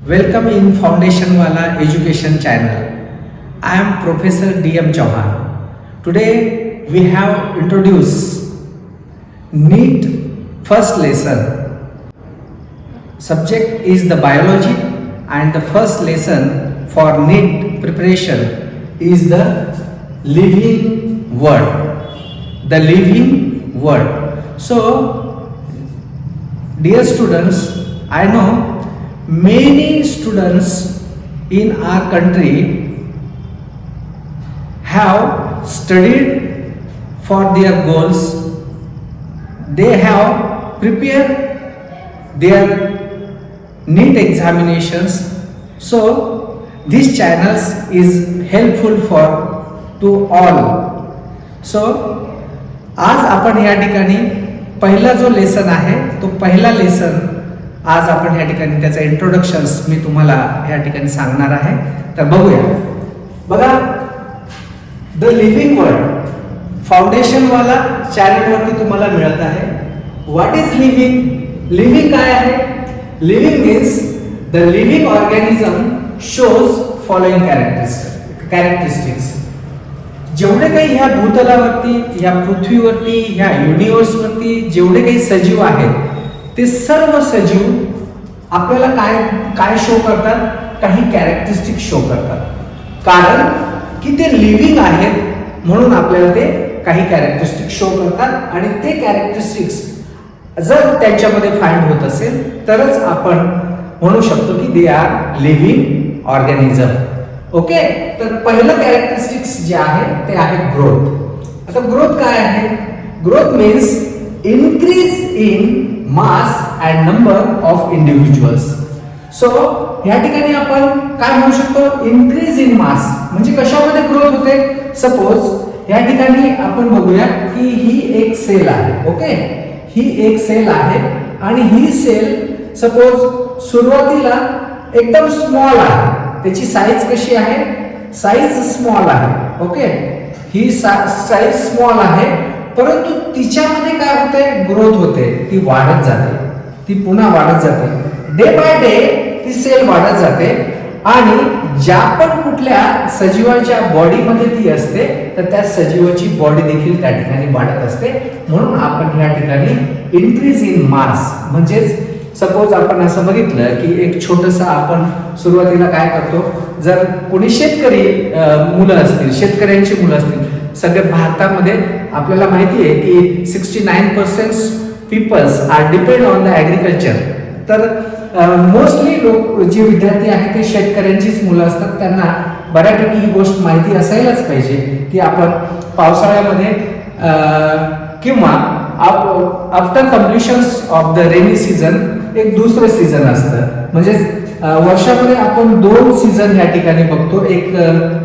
Welcome in Foundation Wala Education channel. I am Professor D.M. Chauhan. Today we have introduced NEET first lesson. Subject is the biology and the first lesson for NEET preparation is the living world. The living world. So, dear students, I know many students in our country have studied for their goals. They have prepared their NEET examinations. So this channels is helpful for to all. So आज आपण या ठिकाणी पहिला जो lesson आहे तो पहिला lesson आज आपण या ठिकाणी त्याचा इंट्रोडक्शन्स मी तुम्हाला या ठिकाणी सांगणार आहे. तर बघूया. बघा, द लिव्हिंग वर्ल्ड फाउंडेशन वाला चॅनल वरती तुम्हाला मिळत आहे. What is living? लिव्हिंग काय आहे? Living means the living organism shows following characteristics. जेवढे काही ह्या भूतलावरती, ह्या पृथ्वीवरती, ह्या युनिव्हर्सवरती जेवढे काही सजीव आहेत ते सर्व सजीव आपल्याला काय शो करतात? काही कॅरेक्टरिस्टिक शो करतात. कारण की ते लिव्हिंग आहेत म्हणून आपल्याला ते काही कॅरेक्टरिस्टिक शो करतात आणि ते कॅरेक्टरिस्टिक्स जर त्यांच्यामध्ये फाइंड होत असेल तरच आपण म्हणू शकतो की they are living organism. Okay, तर पहिलं कॅरेक्टरिस्टिक्स जे आहे ते आहे ग्रोथ. आता ग्रोथ काय आहे? Growth means increase in mass and number of individuals. So या ठिकाणी आपण काय म्हणू शकतो? इनक्रीज इन मास म्हणजे कशामध्ये ग्रोथ होते? सपोज या ठिकाणी आपण बघूया की ही एक सेल आहे. ओके, ही एक सेल आहे आणि ही सेल सपोज सुरुवातीला एकदम स्मॉल आहे. त्याची साईज कशी आहे? साईज स्मॉल आहे. ओके, ही साईज स्मॉल आहे परंतु तिच्यामध्ये काय होते? ग्रोथ होते. ती वाढत जाते, ती पुन्हा वाढत जाते. डे बाय डे ती सेल वाढत जाते आणि ज्या पण कुठल्या सजीवाच्या बॉडीमध्ये ती असते तर त्या सजीवाची बॉडी देखील त्या ठिकाणी वाढत असते. म्हणून आपण या ठिकाणी इनक्रीज इन मास म्हणजेच सपोज आपण असं बघितलं की एक छोटंसं आपण सुरुवातीला काय करतो? जर कोणी शेतकरी मुलं असतील, शेतकऱ्यांची मुलं असतील, सगळ्या भारतामध्ये आपल्याला माहिती आहे की 69% peoples are depend on the agriculture. तर मोस्टली लोक जे विद्यार्थी आहेत ते शेतकऱ्यांचीच मुलं असतात. त्यांना बऱ्यापैकी ही गोष्ट माहिती असायलाच पाहिजे की आपण पावसाळ्यामध्ये किंवा after completion of the rainy season एक दुसरं सीझन असतं. म्हणजे वर्षामध्ये आपण दोन सीझन या ठिकाणी बघतो. एक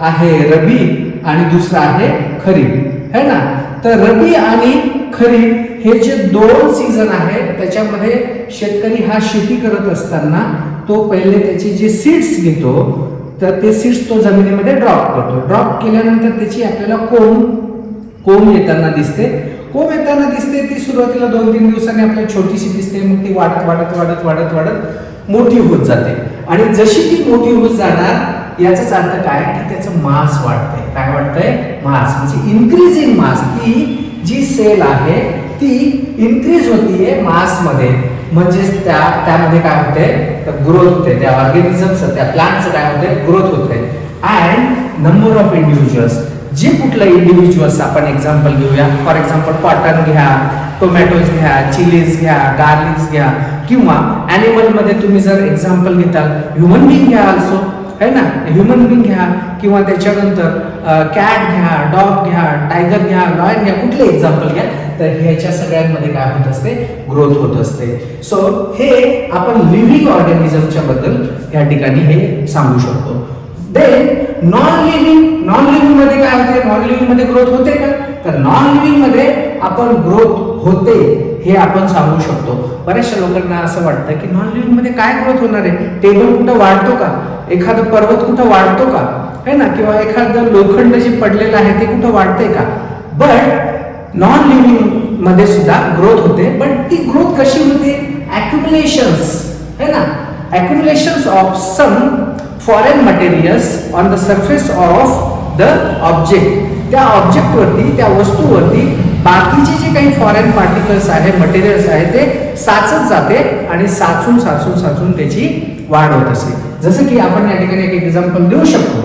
आहे रबी आणि दुसरा आहे खरीप, है ना? तर रबी आणि खरीप हे जे दोन सीझन आहे त्याच्यामध्ये शेतकरी हा शेती करत असताना तो पहिले त्याचे जे सीड्स घेतो तर ते सीड्स तो जमिनीमध्ये ड्रॉप करतो. ड्रॉप केल्यानंतर त्याची आपल्याला कोंब येताना दिसते. कोंब येताना दिसते. ती सुरुवातीला 2-3 दिवसांनी आपल्याला छोटीशी दिसते. मग ती वाढत मोठी होत जाते आणि जशी ती मोठी होत जाणार याचाच अर्थ काय की त्याचं मास वाढतंय. काय वाढतंय? मास म्हणजे इनक्रीज इन मास. ती जी सेल आहे ती इनक्रीज होतीये मास मध्ये. म्हणजेच त्यामध्ये काय होते? तर ग्रोथ होते. त्या ऑर्गॅनिझमचं, त्या प्लांटचं काय होते? ग्रोथ होते. अँड नंबर ऑफ इंडिव्हिज्युअल्स, जे कुठलं इंडिव्हिज्युअल्स आपण एक्झाम्पल घेऊया. फॉर एक्झाम्पल कॉटन घ्या, टोमॅटोज घ्या, चिलीज घ्या, गार्लिक्स घ्या किंवा ॲनिमल मध्ये तुम्ही जर एक्झाम्पल घेताल ह्युमन बिंग घ्या ऑल्सो, है ना? ह्युमन बिंग घ्या किंवा त्याच्यानंतर कॅट घ्या, डॉग घ्या, टायगर घ्या, लॉयन घ्या, कुठले एक्झाम्पल घ्या तर ह्याच्या सगळ्यांमध्ये काय होत असते? ग्रोथ होत असते. सो हे आपण लिव्हिंग ऑर्गॅनिझमच्या बद्दल या ठिकाणी हे सांगू शकतो. देन नॉन लिव्हिंग मध्ये काय होते? नॉन लिव्हिंग मध्ये ग्रोथ होते का? तर नॉन लिव्हिंग मध्ये आपण ग्रोथ होते हे आपण सांगू शकतो. बऱ्याचशा लोकांना असं वाटतं की नॉन लिव्हिंग मध्ये काय ग्रोथ होणार आहे? टेबल कुठं वाढतो का? एखादा पर्वत कुठं वाढतो का? है ना? किंवा एखादं लोखंड जे पडलेलं आहे ते कुठं वाढतंय का? बट नॉन लिव्हिंग मध्ये सुद्धा ग्रोथ होते. पण ती ग्रोथ कशी होते? ॲक्युमुलेशन्स, है ना? accumulations of some foreign materials on the surface of the object. त्या ऑब्जेक्टवरती, त्या वस्तूवरती बाकीचे जे काही फॉरेन पार्टिकल्स आहे, मटेरियल्स आहे, ते साचत जाते आणि साचून साचून साचून त्याची वाढ होत असते. जसं की आपण या ठिकाणी एक एक्झाम्पल देऊ शकतो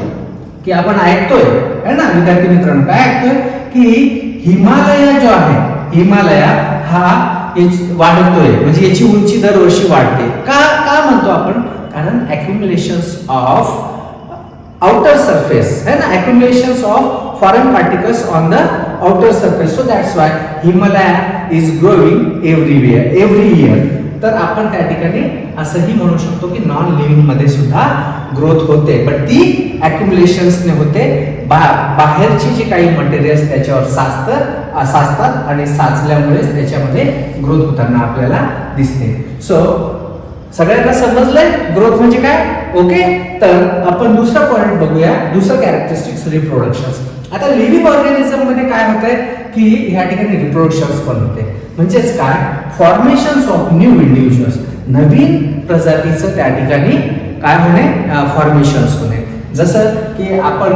की आपण ऐकतोय है ना विद्यार्थी मित्रांनो, काय ऐकतोय की हिमालय जो आहे, हिमालया हा वाढतोय, म्हणजे याची उंची दरवर्षी वाढते. का का म्हणतो आपण? कारण accumulations of outer surface है ना, accumulations of foreign particles on the outer surface. So that's why Himalaya is growing everywhere every year. तर आपण त्या ठिकाणी असंही म्हणू शकतो की नॉन लिव्हिंग मध्ये सुद्धा ग्रोथ होते, पण ती accumulations ने होते. बाहेरची जी काही मटेरियल्स त्याच्यावर साचतात आणि साचल्यामुळेच त्याच्यामध्ये ग्रोथ होताना आपल्याला दिसते. सो सगळ्यांना समजलंय ग्रोथ म्हणजे काय? ओके. तर आपण दुसरा पॉइंट बघूया, दुसरं कॅरेक्टरिस्टिक्स रिप्रोडक्शन्स. आता लिव्हिंग ऑर्गॅनिझम मध्ये काय होतंय की ह्या ठिकाणी रिप्रोडक्शन्स पण होते. म्हणजेच काय? फॉर्मेशन्स ऑफ न्यू इंडिव्हिज्युअल्स, नवीन प्रजातीचं त्या ठिकाणी काय होणे? फॉर्मेशन्स होणे. जसं की आपण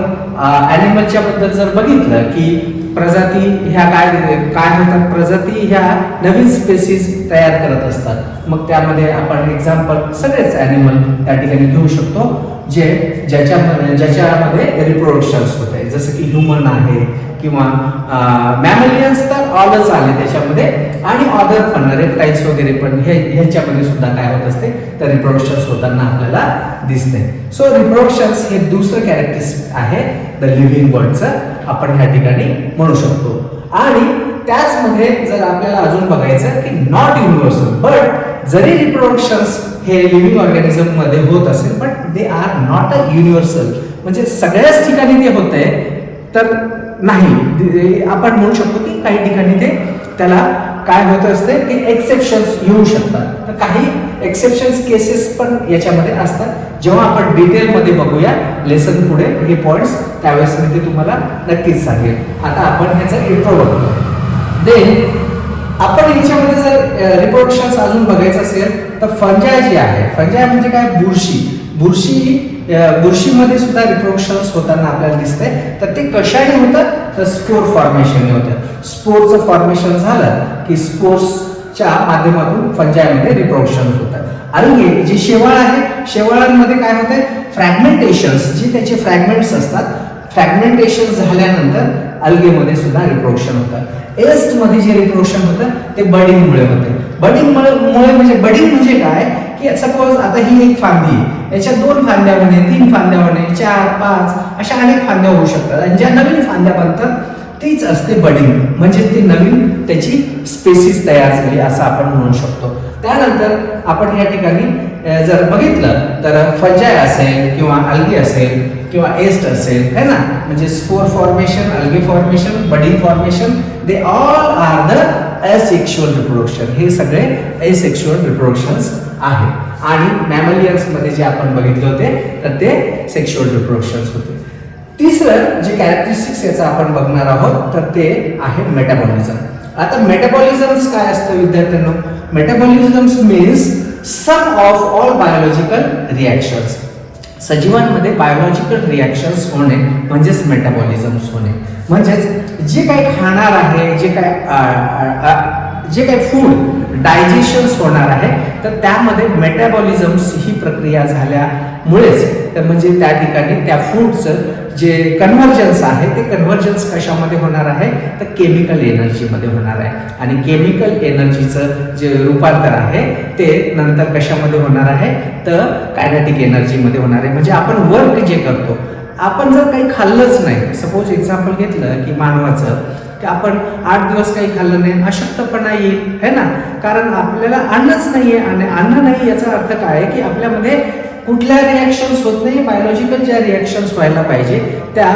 ॲनिमलच्या बद्दल जर बघितलं की प्रजाती ह्या काय होतात? प्रजाती ह्या नवीन स्पेसिस तयार करत असतात. मग त्यामध्ये आपण एक्झाम्पल सगळेच ॲनिमल त्या ठिकाणी घेऊ शकतो ज्याच्यामध्ये रिप्रोडक्शन्स होते, जसं की ह्युमन आहे किंवा मॅमलियन्स तर ऑलच आले त्याच्यामध्ये, आणि अदर पण रेप्टाइल्स वगैरे पण ह्याच्यामध्ये सुद्धा काय होत असते? तर रिप्रोडक्शन्स होताना आपल्याला दिसते. सो रिप्रोडक्शन्स हे दुसरं कॅरेक्टरिस्टिक आहे द लिव्हिंग वर्ल्डचं, आपण ह्या ठिकाणी म्हणू शकतो. आणि त्याचमध्ये जर आपल्याला अजून बघायचं की नॉट युनिव्हर्सल, बट जरी रिप्रोडक्शन्स हे लिव्हिंग ऑर्गॅनिझम मध्ये होत असेल, but they are not a universal, म्हणजे सगळ्याच ठिकाणी ते होत आहे तर नाही. आपण म्हणू शकतो की काही ठिकाणी त्याला काय होत असते की एक्सेप्शन्स येऊ शकतात. तर काही एक्सेप्शन्स केसेस पण याच्यामध्ये असतात. जेव्हा आपण डिटेलमध्ये बघूया लेसन पुढे हे पॉइंट्स, त्यावेळेस मी ते तुम्हाला नक्कीच सांगेल. आता आपण ह्याचा इंट्रो बघतो. देन आपण याच्यामध्ये जर रिप्रोडक्शन्स अजून बघायचं असेल तर फंजाय जी आहे, फंजाय म्हणजे काय? बुरशीमध्ये सुद्धा रिप्रोडक्शन्स होताना आपल्याला दिसतंय. तर ते कशाने होतं? तर स्पोर फॉर्मेशन होतं. स्पोरचं फॉर्मेशन झालं की स्पोर्सच्या माध्यमातून फंजायमध्ये रिप्रोडक्शन होतात. अलगे जी शेवाळ आहे, शेवाळांमध्ये काय होतंय? फ्रॅगमेंटेशन्स, जे त्याचे फ्रॅगमेंट्स असतात, फ्रॅगमेंटेशन झाल्यानंतर अलगेमध्ये सुद्धा रिप्रोडक्शन होतं. एस्ट मध्ये जे रिप्रोडक्शन होतं ते बडिंगमुळे होते. बडिंगमुळे म्हणजे काय की सपोज आता ही एक फांदी आहे, याच्या 2 फांद्या होणे, 3 फांद्या होणे, 4, 5 अशा अनेक फांद्या होऊ शकतात. आणि ज्या नवीन फांद्या बनतात तीच असते बडिंग, म्हणजे ती नवीन त्याची स्पेसिस तयार झाली असं आपण म्हणू शकतो. त्यानंतर आपण या ठिकाणी जर बघितलं तर फंजाय असेल किंवा अल्गी असेल किंवा एस्ट असेल है ना, म्हणजे spore formation, algae formation, budding formation, they all are the asexual reproduction. हे सगळे असेक्शुअल रिप्रोडक्शन्स आहे. आणि मॅमलियन्स मध्ये जे आपण बघितले होते तर ते सेक्शुअल रिप्रोडक्शन्स होते. तिसरं जे कॅरेक्टरिस्टिक्स याचं आपण बघणार आहोत तर ते आहे मेटाबॉलिझम. आता मेटाबॉलिझम्स काय असतं विद्यार्थ्यांनो? Metabolisms means sum of all biological reactions. सजीवांमध्ये बायोलॉजिकल रिॲक्शन्स होणे म्हणजेच मेटाबॉलिझम्स होणे. म्हणजेच जे काही खाणार आहे, जे काही फूड डायजेशन्स होणार आहे तर त्यामध्ये मेटाबॉलिझम्स ही प्रक्रिया झाल्यामुळेच, तर म्हणजे त्या ठिकाणी त्या फूडचं जे कन्व्हर्जन्स आहे ते कन्व्हर्जन्स कशामध्ये होणार आहे? तर केमिकल एनर्जीमध्ये होणार आहे. आणि केमिकल एनर्जीचं जे रूपांतर आहे ते नंतर कशामध्ये होणार आहे? तर कायनेटिक एनर्जीमध्ये होणार आहे. म्हणजे आपण वर्क जे करतो, आपण जर काही खाल्लंच नाही, सपोज एक्झाम्पल घेतलं की मानवाचं, की आपण 8 दिवस काही खाल्लं नाही, अशक्तपणा येईल है ना, कारण आपल्याला अन्नच नाहीये. आणि अन्न नाही याचा अर्थ काय की आपल्यामध्ये कुठल्या रिॲक्शन्स होत नाही, बायोलॉजिकल ज्या रिॲक्शन्स व्हायला पाहिजे त्या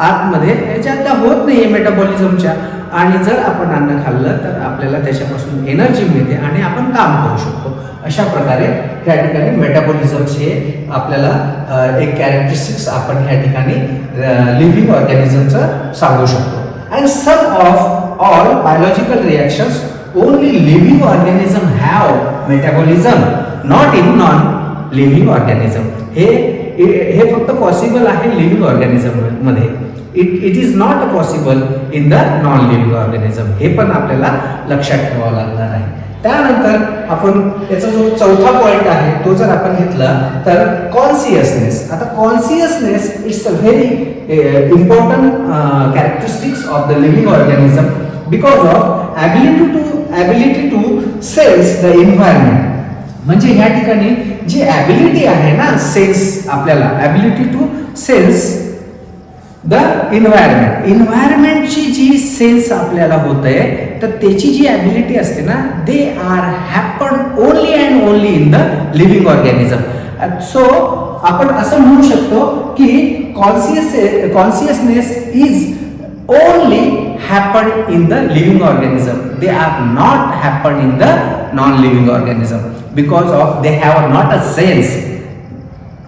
आतमध्ये याच्यात त्या होत नाहीये मेटाबॉलिझमच्या. आणि जर आपण अन्न खाल्लं तर आपल्याला त्याच्यापासून एनर्जी मिळते आणि आपण काम करू शकतो. अशा प्रकारे ह्या ठिकाणी मेटाबॉलिझम्स हे आपल्याला एक कॅरेक्टरिस्टिक्स आपण ह्या ठिकाणी लिव्हिंग ऑर्गॅनिझमचं सांगू शकतो. And some of all biological reactions only living organism have metabolism, not in non living organism. हे फक्त पॉसिबल आहे लिव्हिंग ऑर्गॅनिझम मध्ये. It is not possible in the non living organism. हे पण आपल्याला लक्षात ठेवावं लागणार आहे. त्यानंतर आपण याचा जो चौथा पॉइंट आहे तो जर आपण घेतला तर कॉन्शियसनेस. आता consciousness it's a very important characteristics of the living organism because of ability to sense the environment. म्हणजे ह्या ठिकाणी जी ॲबिलिटी आहे ना सेन्स, आपल्याला ॲबिलिटी टू सेन्स द एन्व्हायरमेंटची जी सेन्स आपल्याला होत आहे तर त्याची जी ॲबिलिटी असते ना they are happen only and only in the living organism. So आपण असं म्हणू शकतो की consciousness is only happen in the living organism. They are not happen in the non living organism because of they have not a sense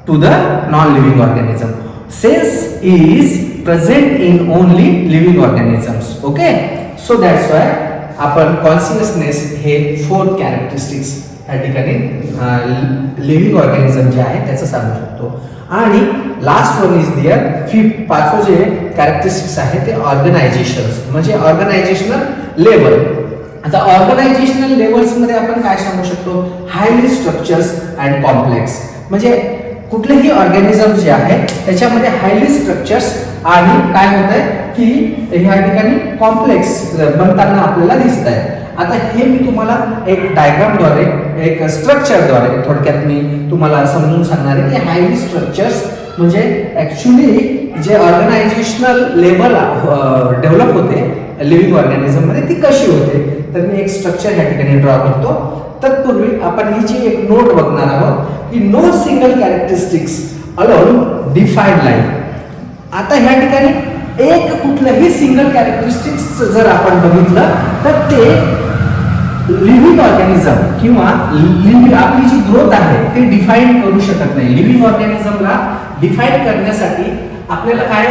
to the non living organism. Sense is present in only living organisms. Okay, so that's why आपण consciousness हे 4 characteristics या ठिकाणी living organism जे आहे त्याचं सांगू शकतो. आणि last one is there fifth, पाचवं जे कॅरेक्टरिस्टिक्स आहे ते ऑर्गनायझेशन्स म्हणजे ऑर्गनायझेशनल लेवल. आता ऑर्गनायझेशनल लेवल्स मध्ये आपण काय सांगू शकतो, हायली स्ट्रक्चर्स अँड कॉम्प्लेक्स. म्हणजे कुठलेही ऑर्गॅनिझम जे आहे त्याच्यामध्ये हायली स्ट्रक्चर्स आणि काय होत आहे की ह्या ठिकाणी कॉम्प्लेक्स बनताना आपल्याला दिसत आहे. आता हे मी तुम्हाला एक डायग्रामद्वारे एक स्ट्रक्चरद्वारे थोडक्यात मी तुम्हाला समजून सांगणार आहे की हायली स्ट्रक्चर्स म्हणजे ऍक्च्युली जे ऑर्गनायझेशनल लेवल डेव्हलप होते लिव्हिंग ऑर्गॅनिझम मध्ये ती कशी होते. तर मी एक स्ट्रक्चर ह्या ठिकाणी ड्रॉ करतो. तत्पूर्वी आपण हिची एक नोट बघणार आहोत की no single characteristics alone define life. आता ह्या ठिकाणी एक कुठलंही सिंगल कॅरेक्टरिस्टिक्स जर आपण बघितलं तर ते लिव्हिंग ऑर्गॅनिझम किंवा आपली जी ग्रोथ आहे ते डिफाईन करू शकत नाही. लिव्हिंग ऑर्गॅनिझमला डिफाईन करण्यासाठी आपल्याला काय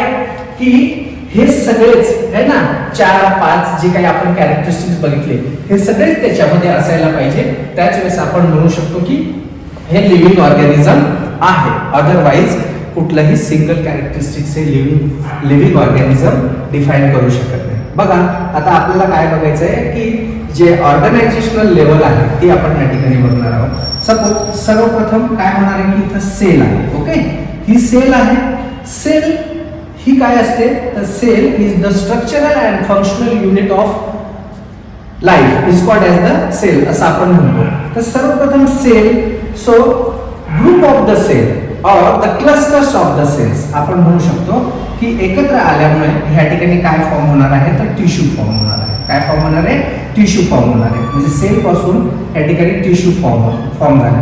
की हे सगळेच आहे ना 4-5 जे काही आपण कॅरेक्टरिस्टिक्स बघितले हे सगळेच त्याच्यामध्ये असायला पाहिजे. त्याच वेळेस आपण म्हणू शकतो की हे लिव्हिंग ऑर्गॅनिझम आहे. अदरवाईज कुठलंही सिंगल कॅरेक्टरिस्टिक्स हे लिव्हिंग ऑर्गॅनिझम डिफाईन करू शकत नाही. बघा आता आपल्याला काय बघायचं आहे की जे ऑर्गनायझेशनल लेवल आहे ते आपण या ठिकाणी बघणार आहोत. सपोज सर्वप्रथम काय होणार आहे की इथं सेल आहे. ओके, ही सेल आहे. सेल ही काय असते तर cell is the structural and functional unit of life is called as the cell असं आपण म्हणतो. तर सर्वप्रथम cell, so group of the cell और the clusters of the cells आपण म्हणू शकतो की एकत्र आल्यामुळे ह्या ठिकाणी काय फॉर्म होणार आहे तर टिश्यू फॉर्म होणार आहे. काय फॉर्म होणार आहे, टिश्यू फॉर्म होणार आहे. म्हणजे सेल पासून या ठिकाणी टिश्यू फॉर्म झाला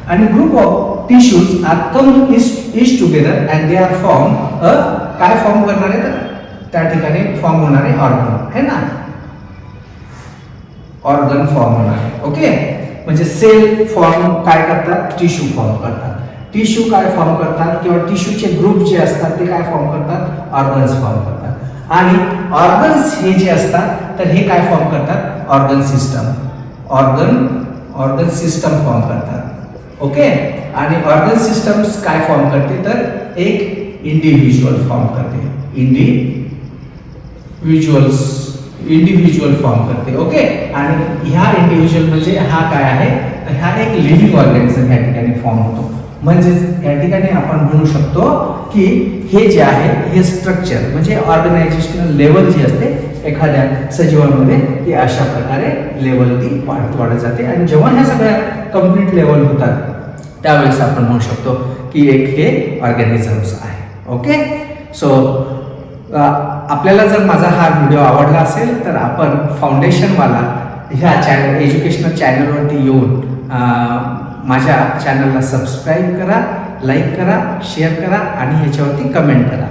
आणि group of tissues are come is together and they are form a काय फॉर्म करणार आहे तर त्या ठिकाणी फॉर्म होणार आहे ऑर्गन है ना, ऑर्गन फॉर्म होणार आहे. ओके, म्हणजे सेल फॉर्म काय करतात, टिश्यू फॉर्म करतात. टिश्यू काय फॉर्म करतात किंवा टिश्यूचे ग्रुप जे असतात ते काय फॉर्म करतात, ऑर्गन्स फॉर्म करतात. आणि ऑर्गन्स हे जे असतात तर हे काय फॉर्म करतात, ऑर्गन सिस्टम फॉर्म करतात. ओके, आणि ऑर्गन सिस्टम्स काय फॉर्म करते तर एक इंडिव्हिज्युअल फॉर्म करते. इंडिव्हिज्युअल फॉर्म करते. ओके, आणि ह्या इंडिव्हिज्युअल म्हणजे हा काय आहे तर हा एक लिव्हिंग ऑर्गॅनिझम या ठिकाणी फॉर्म होतो. म्हणजेच या ठिकाणी आपण म्हणू शकतो की हे जे आहे हे स्ट्रक्चर म्हणजे ऑर्गनायझेशनल लेवल जी असते एखाद्या सजीवांमध्ये ती अशा प्रकारे लेवल ती वाढत जाते. आणि जेव्हा ह्या सगळ्या कम्प्लीट लेवल होतात त्यावेळेस आपण म्हणू शकतो की एक हे ऑर्गॅनिझम्स आहे. ओके, सो आपल्याला जर माझा हा व्हिडिओ आवडला असेल तर आपण फाउंडेशनवाला ह्या एज्युकेशनल चॅनलवरती येऊन माझ्या चॅनलला सबस्क्राईब करा, लाईक करा, शेअर करा आणि ह्याच्यावरती कमेंट करा.